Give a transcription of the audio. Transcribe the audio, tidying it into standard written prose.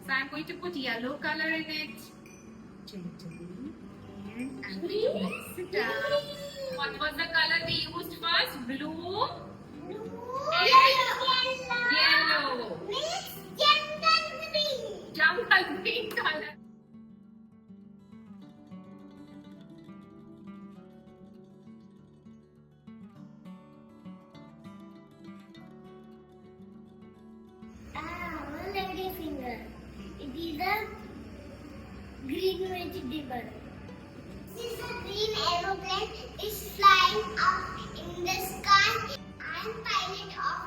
So I'm going to put yellow color in it. Gently. And I'm going to mix it up. What was the color we used first? Blue and yellow. Miss Jungle Green. Jungle green color. Lady finger. It is a green vegetable. This is a green aeroplane. It's flying up in the sky. I'm pilot of